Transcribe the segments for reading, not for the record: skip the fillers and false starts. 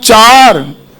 4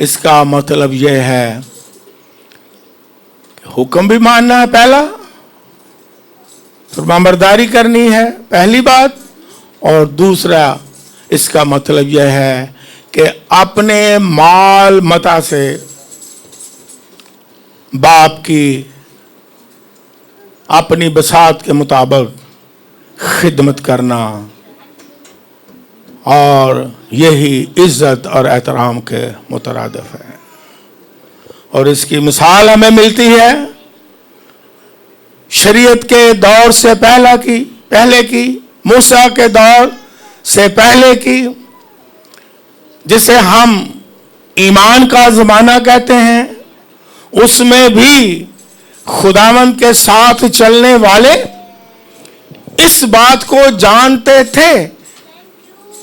اس کا مطلب یہ ہے کہ حکم بھی ماننا ہے پہلا، فرمانبرداری کرنی ہے پہلی بات، اور دوسرا اس کا مطلب یہ ہے کہ اپنے مال متا سے باپ کی اپنی بساط کے مطابق خدمت کرنا، اور یہی عزت اور احترام کے مترادف ہے۔ اور اس کی مثال ہمیں ملتی ہے شریعت کے دور سے پہلے کی، موسیٰ کے دور سے پہلے کی، جسے ہم ایمان کا زمانہ کہتے ہیں۔ اس میں بھی خداوند کے ساتھ چلنے والے اس بات کو جانتے تھے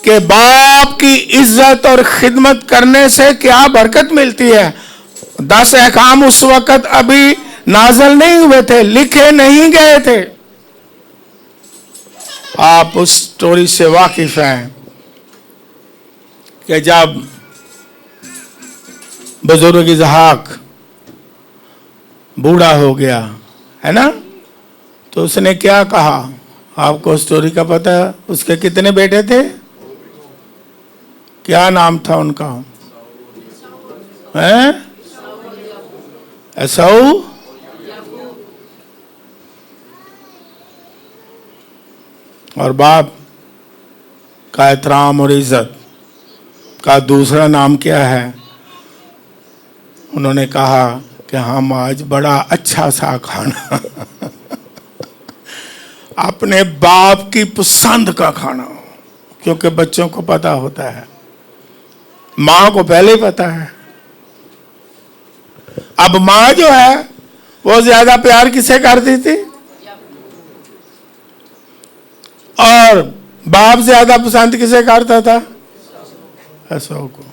کہ باپ کی عزت اور خدمت کرنے سے کیا برکت ملتی ہے۔ 10 احکام اس وقت ابھی نازل نہیں ہوئے تھے، لکھے نہیں گئے تھے۔ آپ اس سٹوری سے واقف ہیں کہ جب بزرگ اسحاق بوڑھا ہو گیا ہے نا، تو اس نے کیا کہا؟ آپ کو سٹوری کا پتہ ہے؟ اس کے کتنے بیٹے تھے؟ کیا نام تھا ان کا؟ عیساؤ اور باپ کا احترام اور عزت کا دوسرا نام کیا ہے؟ انہوں نے کہا کہ ہم آج بڑا اچھا سا کھانا اپنے باپ کی پسند کا کھانا، کیونکہ بچوں کو پتا ہوتا ہے، ماں کو پہلے ہی پتا ہے۔ اب ماں جو ہے وہ زیادہ پیار کسے کرتی تھی؟ اور باپ زیادہ پسند کسے کرتا تھا؟ عیساؤ کو۔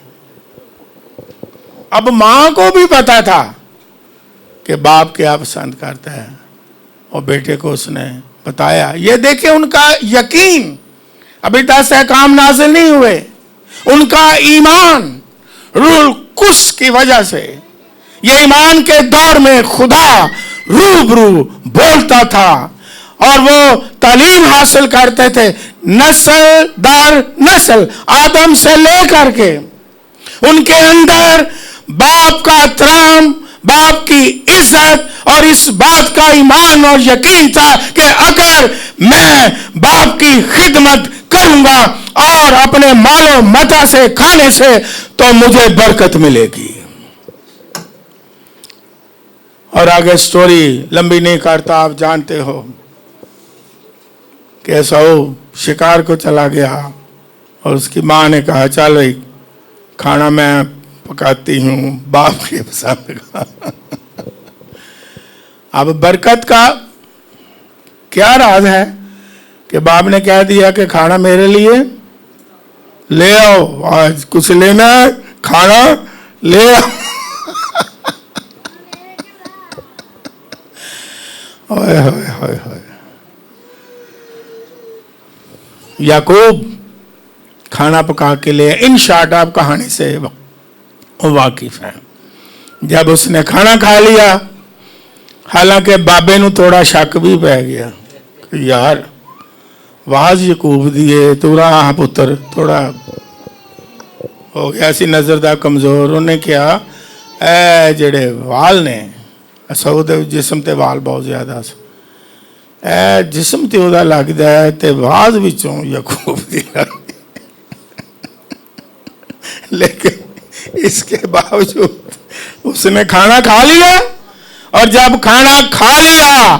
اب ماں کو بھی پتا تھا کہ باپ کیا پسند کرتا ہے، اور بیٹے کو اس نے بتایا۔ یہ دیکھیں ان کا یقین، ابھی 10 احکام نازل نہیں ہوئے، ان کا ایمان روح القدس کی وجہ سے، یہ ایمان کے دور میں خدا روبرو بولتا تھا، اور وہ تعلیم حاصل کرتے تھے نسل در نسل، آدم سے لے کر کے۔ ان کے اندر باپ کا احترام، باپ کی عزت اور اس بات کا ایمان اور یقین تھا کہ اگر میں باپ کی خدمت کروں گا اور اپنے مال و متا سے کھانے سے تو مجھے برکت ملے گی۔ اور آگے سٹوری لمبی نہیں کرتا، آپ جانتے ہو کہ عیساؤ شکار کو چلا گیا، اور اس کی ماں نے کہا چل بھائی کھانا میں پکاتی ہوں باپ کے پسند کا۔ اب برکت کا کیا راز ہے کہ باپ نے کہہ دیا کہ کھانا میرے لیے لے آؤ، آج کچھ لینا ہے کھانا لے آؤ۔ یعقوب کھانا پکا کے لے، ان شارٹ آپ کہانی سے واقف ہیں۔ جب اس نے کھانا کھا لیا، حالانکہ بابے نو تھوڑا شک بھی پہ گیا کہ یار واز یعقوب دیے تو رہا پتر تھوڑا ہو گیا سی نظر دا کمزور۔ انہیں کیا اے جڑے وال نے عیساؤ دے جسم تے وال بہت زیادہ سے، اے جسم تے اودا لگدا ہے تے واز وچوں یعقوب دی لگدی، لیکن اس کے باوجود اس نے کھانا کھا لیا، اور جب کھانا کھا لیا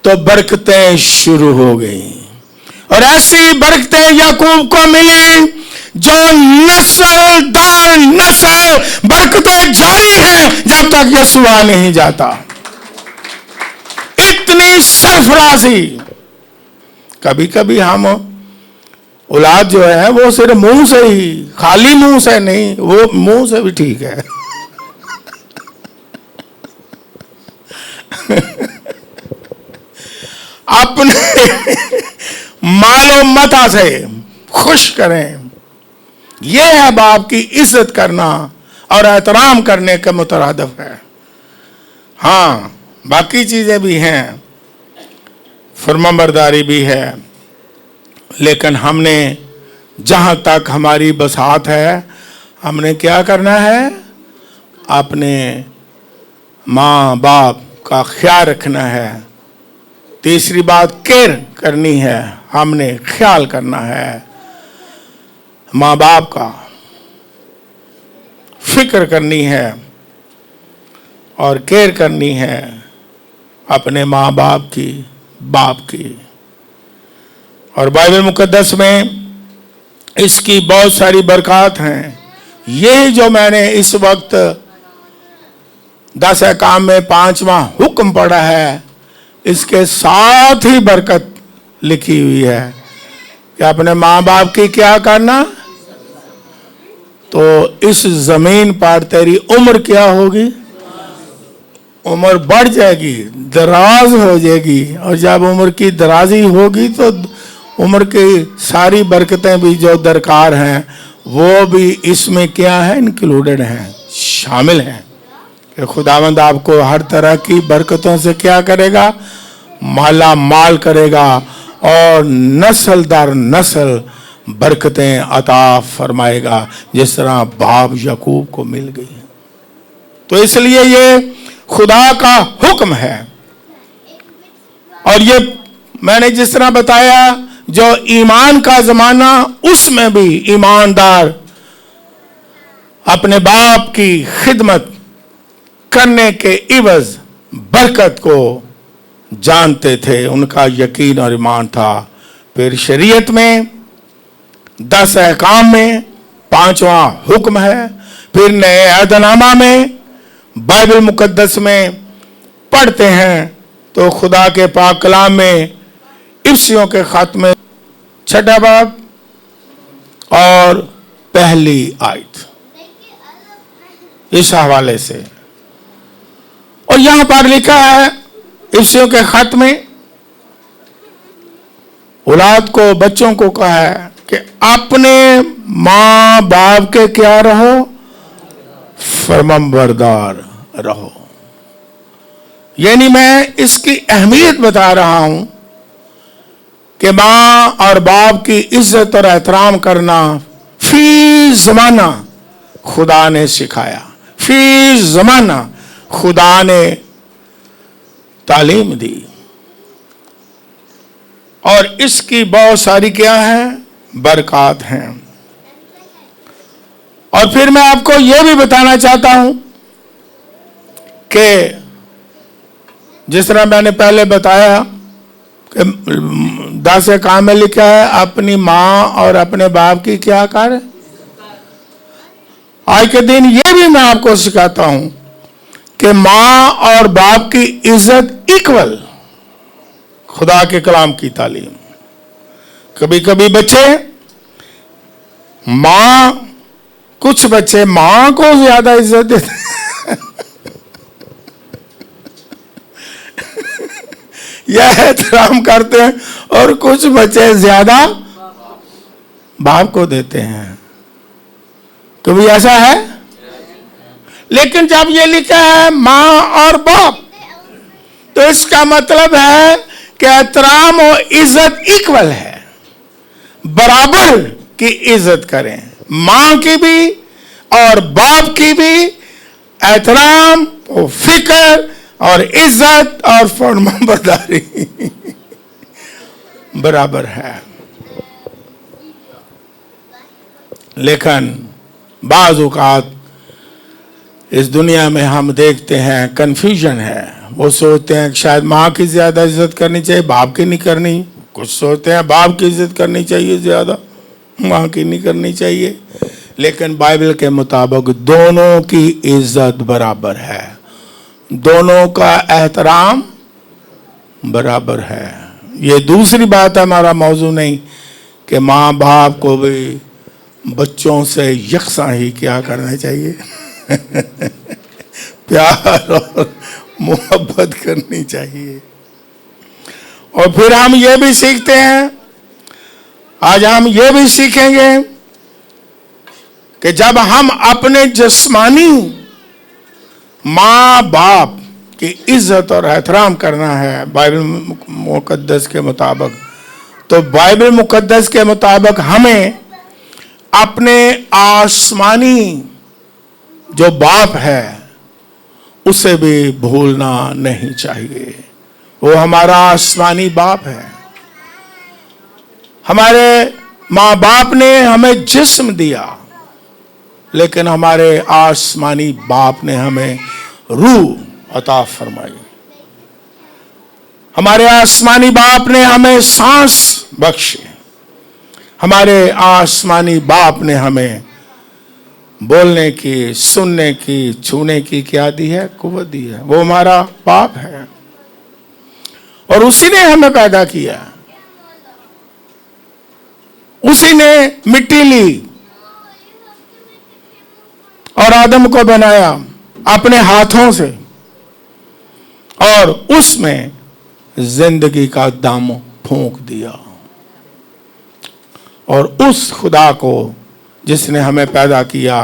تو برکتیں شروع ہو گئیں، اور ایسی برکتیں یعقوب کو ملی جو نسل در نسل برکتیں جاری ہیں جب تک یسوع نہیں جاتا۔ اتنی سرفرازی۔ کبھی کبھی ہم اولاد جو ہے وہ صرف منہ سے ہی، خالی منہ سے نہیں، وہ منہ سے بھی ٹھیک ہے، اپنے مال و متا سے خوش کریں۔ یہ ہے باپ کی عزت کرنا اور احترام کرنے کے مترادف ہے. ہاں باقی چیزیں بھی ہیں, فرمانبرداری بھی ہے, لیکن ہم نے جہاں تک ہماری بساط ہے ہم نے کیا کرنا ہے؟ اپنے ماں باپ کا خیال رکھنا ہے. تیسری بات کیئر کرنی ہے, ہم نے خیال کرنا ہے ماں باپ کا, فکر کرنی ہے اور کیئر کرنی ہے اپنے ماں باپ کی. اور بائبل مقدس میں اس کی بہت ساری برکات ہیں. یہ جو میں نے اس وقت 10 احکام میں 5واں حکم پڑھا ہے, اس کے ساتھ ہی برکت لکھی ہوئی ہے کہ اپنے ماں باپ کی کیا کرنا. تو اس زمین پر تیری عمر کیا ہوگی؟ عمر بڑھ جائے گی, دراز ہو جائے گی. اور جب عمر کی درازی ہوگی تو عمر کی ساری برکتیں بھی جو درکار ہیں وہ بھی اس میں کیا ہے؟ انکلوڈڈ ہیں, شامل ہیں. کہ خداوند آپ کو ہر طرح کی برکتوں سے کیا کرے گا؟ مالا مال کرے گا, اور نسل در نسل برکتیں عطا فرمائے گا, جس طرح باپ یعقوب کو مل گئی. تو اس لیے یہ خدا کا حکم ہے. اور یہ میں نے جس طرح بتایا, جو ایمان کا زمانہ, اس میں بھی ایماندار اپنے باپ کی خدمت کرنے کے عوض برکت کو جانتے تھے, ان کا یقین اور ایمان تھا. پھر شریعت میں 10 احکام میں 5واں حکم ہے. پھر نئے عہد نامہ میں بائبل مقدس میں پڑھتے ہیں تو خدا کے پاک کلام میں افسیوں کے خط میں 6 باب اور 1 آیت اس حوالے سے, اور یہاں پر لکھا ہے افسیوں کے خط میں, اولاد کو, بچوں کو کہا ہے کہ اپنے ماں باپ کے کیا رہو؟ فرمانبردار رہو. یعنی میں اس کی اہمیت بتا رہا ہوں کہ ماں اور باپ کی عزت اور احترام کرنا فی زمانہ خدا نے سکھایا, فی زمانہ خدا نے تعلیم دی. اور اس کی بہت ساری کیا ہیں؟ برکات ہیں. اور پھر میں آپ کو یہ بھی بتانا چاہتا ہوں کہ جس طرح میں نے پہلے بتایا کہ 10 احکام میں لکھا ہے اپنی ماں اور اپنے باپ کی کیا کر. آج کے دن یہ بھی میں آپ کو سکھاتا ہوں کہ ماں اور باپ کی عزت ایکول, خدا کے کلام کی تعلیم. کبھی کبھی بچے ماں, کچھ بچے ماں کو زیادہ عزت دیتے یا احترام کرتے ہیں, اور کچھ بچے زیادہ باپ کو دیتے ہیں. کبھی ایسا ہے؟ لیکن جب یہ لکھا ہے ماں اور باپ, تو اس کا مطلب ہے کہ احترام و عزت ایکول ہے, برابر کی عزت کریں. ماں کی بھی اور باپ کی بھی احترام و فکر اور عزت اور فرمانبرداری برابر ہے. لیکن بعض اوقات اس دنیا میں ہم دیکھتے ہیں کنفیوژن ہے. وہ سوچتے ہیں کہ شاید ماں کی زیادہ عزت کرنی چاہیے, باپ کی نہیں کرنی. کچھ سوچتے ہیں باپ کی عزت کرنی چاہیے زیادہ, ماں کی نہیں کرنی چاہیے. لیکن بائبل کے مطابق دونوں کی عزت برابر ہے, دونوں کا احترام برابر ہے. یہ دوسری بات ہمارا موضوع نہیں کہ ماں باپ کو بھی بچوں سے یکساں ہی کیا کرنا چاہیے پیار اور محبت کرنی چاہیے. اور پھر ہم یہ بھی سیکھتے ہیں, آج ہم یہ بھی سیکھیں گے کہ جب ہم اپنے جسمانی ماں باپ کی عزت اور احترام کرنا ہے بائبل مقدس کے مطابق، تو بائبل مقدس کے مطابق ہمیں اپنے آسمانی جو باپ ہے اسے بھی بھولنا نہیں چاہیے۔ وہ ہمارا آسمانی باپ ہے۔ ہمارے ماں باپ نے ہمیں جسم دیا، لیکن ہمارے آسمانی باپ نے ہمیں روح عطا فرمائی۔ ہمارے آسمانی باپ نے ہمیں سانس بخشی۔ ہمارے آسمانی باپ نے ہمیں بولنے کی، سننے کی، چھونے کی کیا دی ہے؟ قوت دی ہے۔ وہ ہمارا باپ ہے اور اسی نے ہمیں پیدا کیا، اسی نے مٹی لی اور آدم کو بنایا اپنے ہاتھوں سے، اور اس میں زندگی کا دم پھونک دیا۔ اور اس خدا کو جس نے ہمیں پیدا کیا،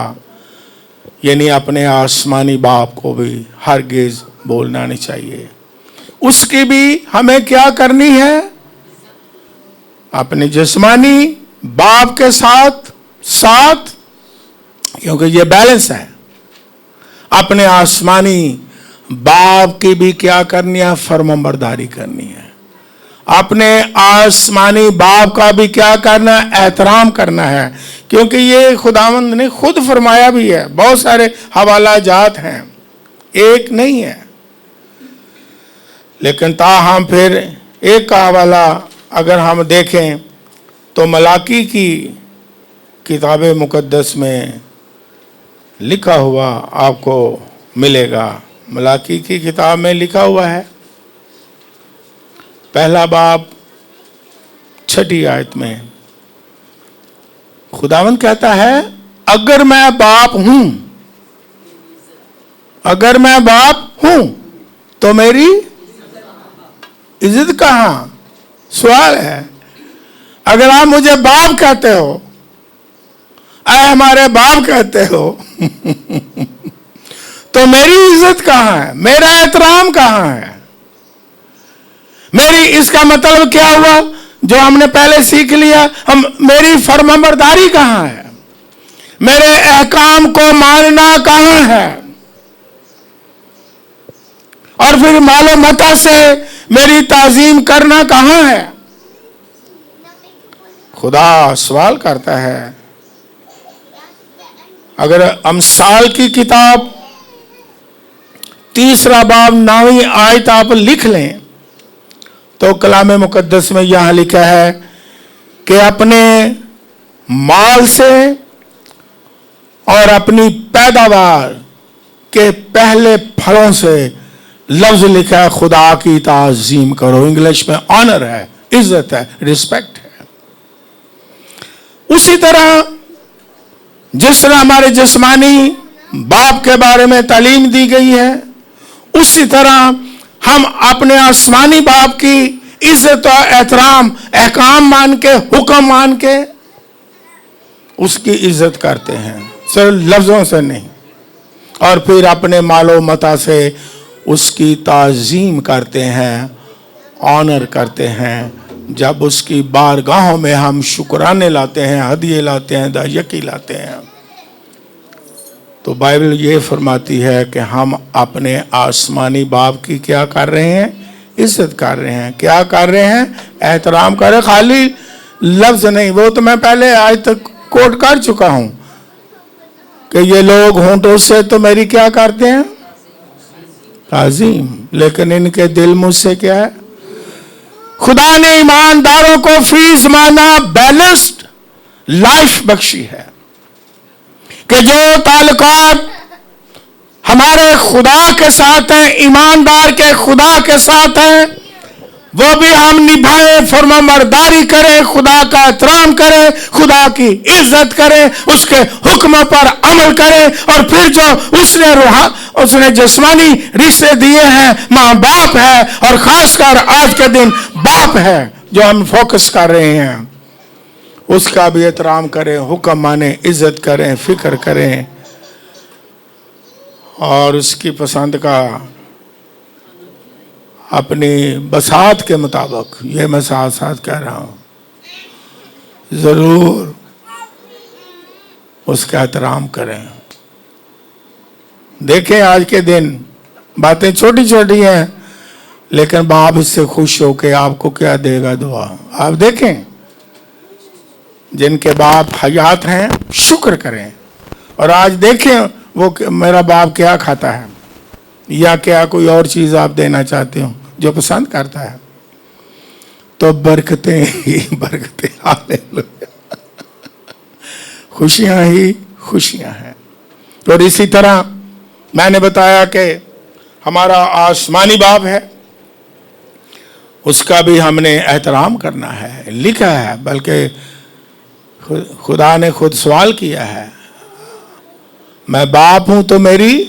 یعنی اپنے آسمانی باپ کو بھی ہرگز بولنا نہیں چاہیے۔ اس کی بھی ہمیں کیا کرنی ہے؟ اپنے جسمانی باپ کے ساتھ کیونکہ یہ بیلنس ہے، اپنے آسمانی باپ کی بھی کیا کرنی ہے؟ فرمانبرداری کرنی ہے۔ اپنے آسمانی باپ کا بھی کیا کرنا ہے؟ احترام کرنا ہے، کیونکہ یہ خداوند نے خود فرمایا بھی ہے۔ بہت سارے حوالہ جات ہیں، ایک نہیں ہے، لیکن تاہم پھر ایک کا حوالہ اگر ہم دیکھیں تو ملاکی کی کتاب مقدس میں لکھا ہوا آپ کو ملے گا۔ ملاکی کی کتاب میں لکھا ہوا ہے، پہلا باب 6 آیت میں خداوند کہتا ہے، اگر میں باپ ہوں تو میری عزت کہاں؟ سوال ہے۔ اگر آپ مجھے باپ کہتے ہو، اے ہمارے باپ کہتے ہو تو میری عزت کہاں ہے؟ میرا احترام کہاں ہے؟ میری اس کا مطلب کیا ہوا جو ہم نے پہلے سیکھ لیا؟ میری فرمانبرداری کہاں ہے؟ میرے احکام کو ماننا کہاں ہے؟ اور پھر مال و متا سے میری تعظیم کرنا کہاں ہے؟ خدا سوال کرتا ہے۔ اگر امثال کی کتاب 3 باب 9 آیت آپ لکھ لیں تو کلام مقدس میں یہاں لکھا ہے کہ اپنے مال سے اور اپنی پیداوار کے پہلے پھلوں سے، لفظ لکھا ہے خدا کی تعظیم کرو۔ انگلش میں آنر ہے، عزت ہے، رسپیکٹ ہے۔ اسی طرح جس طرح ہمارے جسمانی باپ کے بارے میں تعلیم دی گئی ہے، اسی طرح ہم اپنے آسمانی باپ کی عزت و احترام، احکام مان کے، حکم مان کے اس کی عزت کرتے ہیں، صرف لفظوں سے نہیں۔ اور پھر اپنے مال و متا سے اس کی تعظیم کرتے ہیں، آنر کرتے ہیں۔ جب اس کی بارگاہوں میں ہم شکرانے لاتے ہیں، ہدیے لاتے ہیں، دایکی لاتے ہیں، تو بائبل یہ فرماتی ہے کہ ہم اپنے آسمانی باپ کی کیا کر رہے ہیں؟ عزت کر رہے ہیں۔ کیا کر رہے ہیں؟ احترام کر رہے ہیں۔ خالی لفظ نہیں، وہ تو میں پہلے آج تک کوٹ کر چکا ہوں کہ یہ لوگ ہونٹوں سے تو میری کیا کرتے ہیں؟ تعظیم، لیکن ان کے دل مجھ سے کیا ہے؟ خدا نے ایمانداروں کو فی زمانہ بیلنسڈ لائف بخشی ہے کہ جو تعلقات ہمارے خدا کے ساتھ ہیں، ایماندار کے خدا کے ساتھ ہیں، وہ بھی ہم نبھائیں، فرمانبرداری کریں، خدا کا احترام کریں، خدا کی عزت کریں، اس کے حکموں پر عمل کریں، اور پھر جو اس نے جسمانی رشتے دیے ہیں، ماں باپ ہے، اور خاص کر آج کے دن باپ ہے جو ہم فوکس کر رہے ہیں، اس کا بھی احترام کریں, حکم مانیں, عزت کریں, فکر کریں اور اس کی پسند کا اپنی بساط کے مطابق, یہ میں ساتھ ساتھ کہہ رہا ہوں, ضرور اس کا احترام کریں. دیکھیں آج کے دن باتیں چھوٹی چھوٹی ہیں لیکن باپ اس سے خوش ہو کے آپ کو کیا دے گا, دعا. آپ دیکھیں جن کے باپ حیات ہیں شکر کریں, اور آج دیکھیں وہ میرا باپ کیا کھاتا ہے یا کیا کوئی اور چیز آپ دینا چاہتے ہو جو پسند کرتا ہے, تو برکتیں ہی برکتیں, ہاللویا, خوشیاں ہی خوشیاں ہیں. اور اسی طرح میں نے بتایا کہ ہمارا آسمانی باپ ہے, اس کا بھی ہم نے احترام کرنا ہے. لکھا ہے, بلکہ خدا نے خود سوال کیا ہے, میں باپ ہوں تو میری,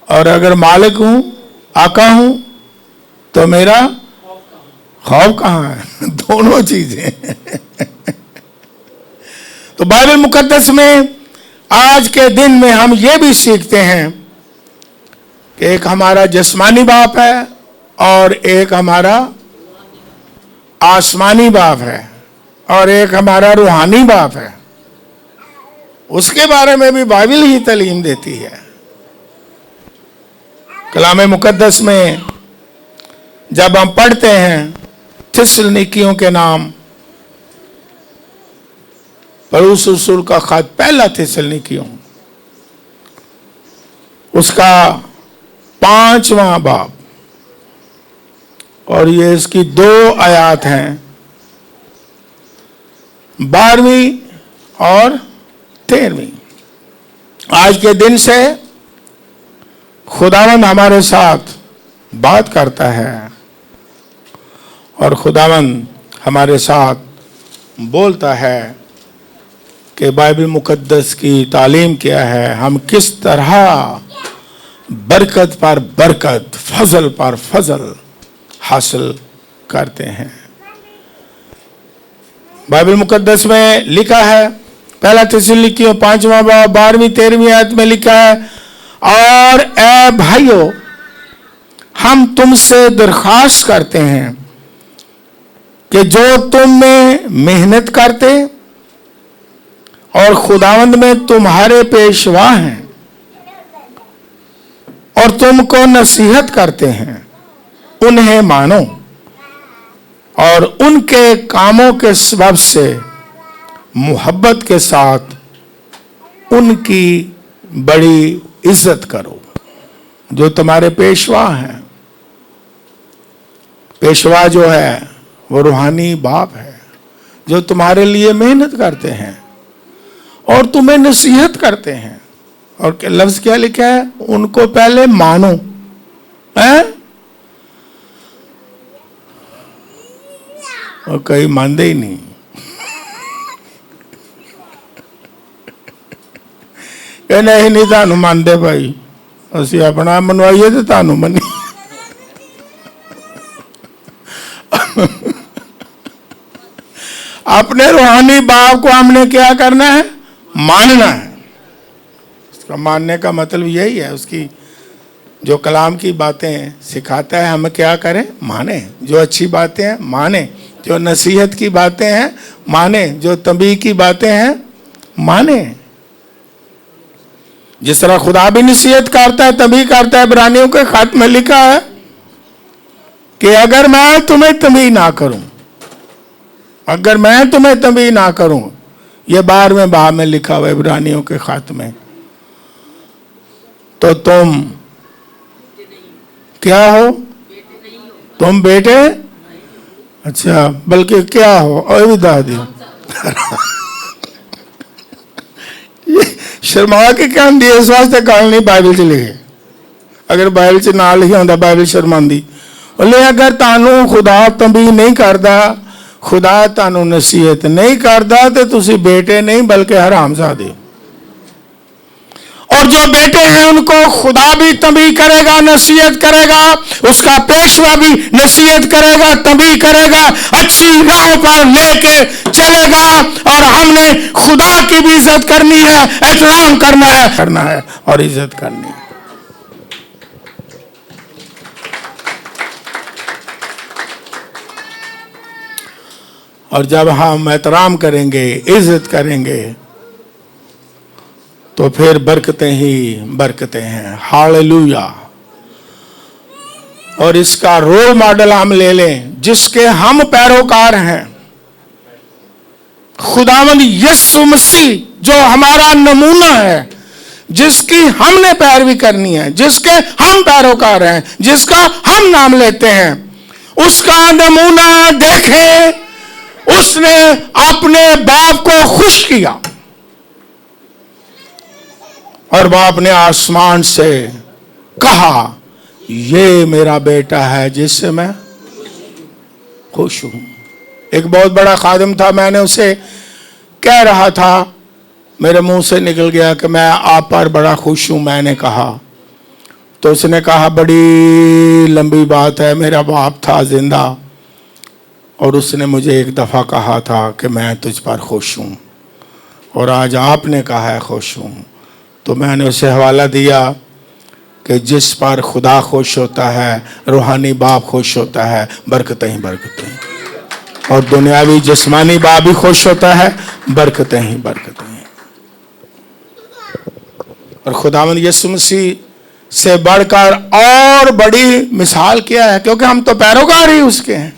اور اگر مالک ہوں, آقا ہوں, تو میرا خوف کہاں ہے؟ دونوں چیزیں. تو بائبل مقدس میں آج کے دن میں ہم یہ بھی سیکھتے ہیں کہ ایک ہمارا جسمانی باپ ہے اور ایک ہمارا آسمانی باپ ہے اور ایک ہمارا روحانی باپ ہے. اس کے بارے میں بھی بائبل ہی تعلیم دیتی ہے. کلام مقدس میں جب ہم پڑھتے ہیں تھسلنیکیوں کے نام, پولس رسول کا خط پہلا تھسلنیکیوں, اس کا 5واں باب, اور یہ اس کی 2 آیات ہیں, 12ویں اور 13ویں. آج کے دن سے خداوند ہمارے ساتھ بات کرتا ہے اور خداوند ہمارے ساتھ بولتا ہے کہ بائبل مقدس کی تعلیم کیا ہے, ہم کس طرح برکت پر برکت, فضل پر فضل حاصل کرتے ہیں. بائبل مقدس میں لکھا ہے, پہلا تھسلنیکیوں 5واں باب 12ویں 13ویں آیت میں لکھا ہے, اور اے بھائیو ہم تم سے درخواست کرتے ہیں کہ جو تم میں محنت کرتے اور خداوند میں تمہارے پیشوا ہیں اور تم کو نصیحت کرتے ہیں, انہیں مانو اور ان کے کاموں کے سبب سے محبت کے ساتھ ان کی بڑی عزت کرو. جو تمہارے پیشوا ہیں, پیشوا جو ہے وہ روحانی باپ ہے جو تمہارے لیے محنت کرتے ہیں اور تمہیں نصیحت کرتے ہیں. اور لفظ کیا لکھا ہے, ان کو پہلے مانو. اور کئی مانتے ہی نہیں. کہ نہیں تانوں مانتے بھائی, اسی اپنا منوائیے تو تانوں منی. اپنے روحانی باپ کو ہم نے کیا کرنا ہے, ماننا ہے. اس کا ماننے کا مطلب یہی ہے, اس کی جو کلام کی باتیں سکھاتا ہے ہمیں کیا کریں, مانیں. جو اچھی باتیں ہیں مانیں, جو نصیحت کی باتیں ہیں مانیں, جو تنبیہ کی باتیں ہیں مانیں. جس طرح خدا بھی نصیحت کرتا ہے, تنبیہ کرتا ہے. عبرانیوں کے خط میں لکھا ہے کہ اگر میں تمہیں تنبیہ نہ کروں, اگر میں تمہیں تنبیہ نہ کروں, یہ 12ویں باب میں لکھا ہوا ہے عبرانیوں کے خط میں, تو تم کیا ہو, تم بیٹے, اچھا بلکہ کیا ہو, اور بھی بتا دیو. شرما کے کہن دی, اس واسطے کہل نہیں بائبل چ لکھے. اگر بائبل چ نہ لکھا ہوتا بائبل شرماندی. بولے اگر تانوں خدا تنبیہ نہیں کرتا, خدا تانوں نصیحت نہیں کرتا, تو تسی بیٹے نہیں بلکہ حرام زادے. اور جو بیٹے ہیں ان کو خدا بھی تنبیہ کرے گا، نصیحت کرے گا، اس کا پیشوا بھی نصیحت کرے گا، تنبیہ کرے گا، اچھی راہوں پر لے کے چلے گا۔ اور ہم نے خدا کی بھی عزت کرنی ہے، احترام کرنا ہے اور عزت کرنی ہے۔ اور جب ہم احترام کریں گے، عزت کریں گے، تو پھر برکتیں ہی برکتیں ہیں۔ ہاللویا۔ اور اس کا رول ماڈل ہم لے لیں جس کے ہم پیروکار ہیں، خداوند یسوع مسیح جو ہمارا نمونہ ہے، جس کی ہم نے پیروی کرنی ہے، جس کے ہم پیروکار ہیں، جس کا ہم نام لیتے ہیں، اس کا نمونہ دیکھیں۔ اس نے اپنے باپ کو خوش کیا اور باپ نے آسمان سے کہا، یہ میرا بیٹا ہے جس سے میں خوش ہوں۔ ایک بہت بڑا خادم تھا، میں نے اسے کہہ رہا تھا، میرے منہ سے نکل گیا کہ میں آپ پر بڑا خوش ہوں۔ میں نے کہا تو اس نے کہا، بڑی لمبی بات ہے، میرا باپ تھا زندہ اور اس نے مجھے ایک دفعہ کہا تھا کہ میں تجھ پر خوش ہوں، اور آج آپ نے کہا ہے خوش ہوں۔ تو میں نے اسے حوالہ دیا کہ جس پر خدا خوش ہوتا ہے، روحانی باپ خوش ہوتا ہے، برکتیں ہی برکتیں، اور دنیاوی جسمانی باپ بھی خوش ہوتا ہے، برکتیں ہی برکتیں۔ اور خداوند یسوع مسیح سے بڑھ کر اور بڑی مثال کیا ہے، کیونکہ ہم تو پیروکار ہی اس کے ہیں۔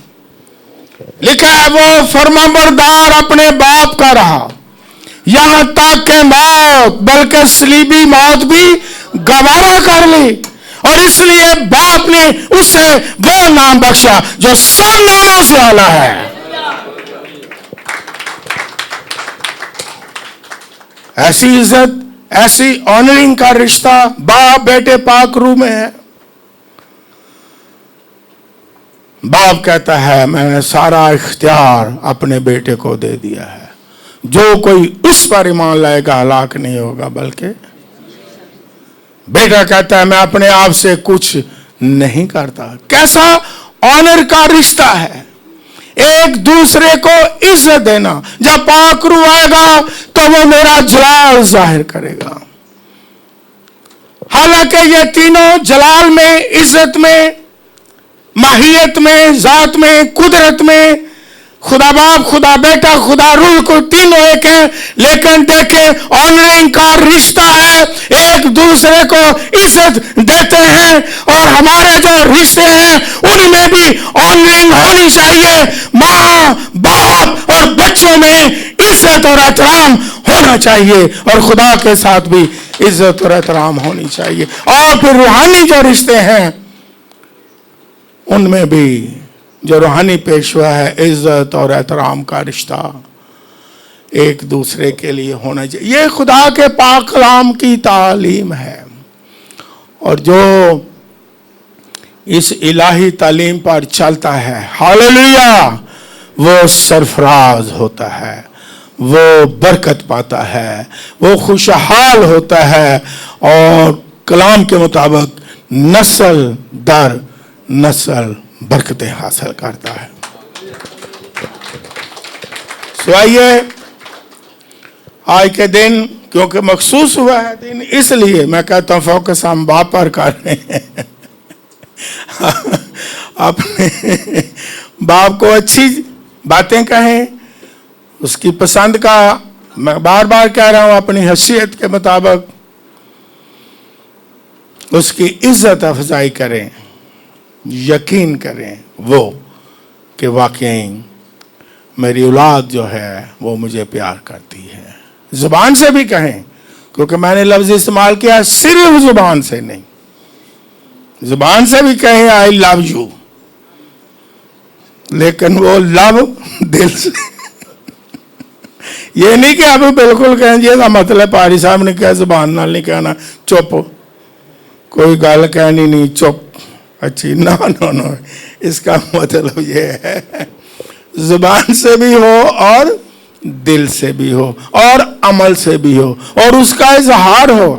لکھا ہے وہ فرمانبردار اپنے باپ کا رہا یہاں تک کہ موت، بلکہ صلیبی موت بھی گوارا کر لی، اور اس لیے باپ نے اسے وہ نام بخشا جو سب ناموں سے اعلیٰ ہے۔ ایسی عزت، ایسی آنرنگ کا رشتہ باپ بیٹے پاک روح میں ہے۔ باپ کہتا ہے، میں نے سارا اختیار اپنے بیٹے کو دے دیا ہے، جو کوئی اس پر ایمان لائے گا ہلاک نہیں ہوگا بلکہ۔ بیٹا کہتا ہے، میں اپنے آپ سے کچھ نہیں کرتا۔ کیسا آنر کا رشتہ ہے، ایک دوسرے کو عزت دینا۔ جب پاک روح آئے گا تو وہ میرا جلال ظاہر کرے گا۔ حالانکہ یہ تینوں جلال میں، عزت میں، ماہیت میں، ذات میں، قدرت میں، خدا باپ، خدا بیٹا، خدا روح کو تینوں ایک ہیں، لیکن دیکھیں آنرنگ کا رشتہ ہے، ایک دوسرے کو عزت دیتے ہیں۔ اور ہمارے جو رشتے ہیں ان میں بھی آنرنگ ہونی چاہیے، ماں باپ اور بچوں میں عزت اور احترام ہونا چاہیے، اور خدا کے ساتھ بھی عزت اور احترام ہونی چاہیے۔ اور پھر روحانی جو رشتے ہیں ان میں بھی جو روحانی پیشوا ہے، عزت اور احترام کا رشتہ ایک دوسرے کے لیے ہونا چاہیے۔ یہ خدا کے پاک کلام کی تعلیم ہے، اور جو اس الہی تعلیم پر چلتا ہے، ہاللویا، وہ سرفراز ہوتا ہے، وہ برکت پاتا ہے، وہ خوشحال ہوتا ہے، اور کلام کے مطابق نسل در نسل برکتیں حاصل کرتا ہے۔ سو آئیے آج کے دن، کیونکہ مخصوص ہوا ہے دن، اس لیے میں کہتا ہوں فوکس ہم باپ پر کر رہے ہیں۔ اپنے باپ کو اچھی باتیں کہیں، اس کی پسند کا، میں بار بار کہہ رہا ہوں، اپنی حیثیت کے مطابق اس کی عزت افزائی کریں، یقین کریں وہ کہ واقعی میری اولاد جو ہے وہ مجھے پیار کرتی ہے۔ زبان سے بھی کہیں، کیونکہ میں نے لفظ استعمال کیا صرف زبان سے نہیں، زبان سے بھی کہیں آئی لو یو، لیکن وہ لو دل سے۔ یہ نہیں کہ ابھی بالکل کہیں جی ایسا مطلب پاری صاحب نے کیا زبان نال نہیں کہنا، چپ کوئی گل کہنی نہیں، چپ اچھی، نو نو نو، اس کا مطلب یہ ہے زبان سے بھی ہو اور دل سے بھی ہو اور عمل سے بھی ہو اور اس کا اظہار ہو۔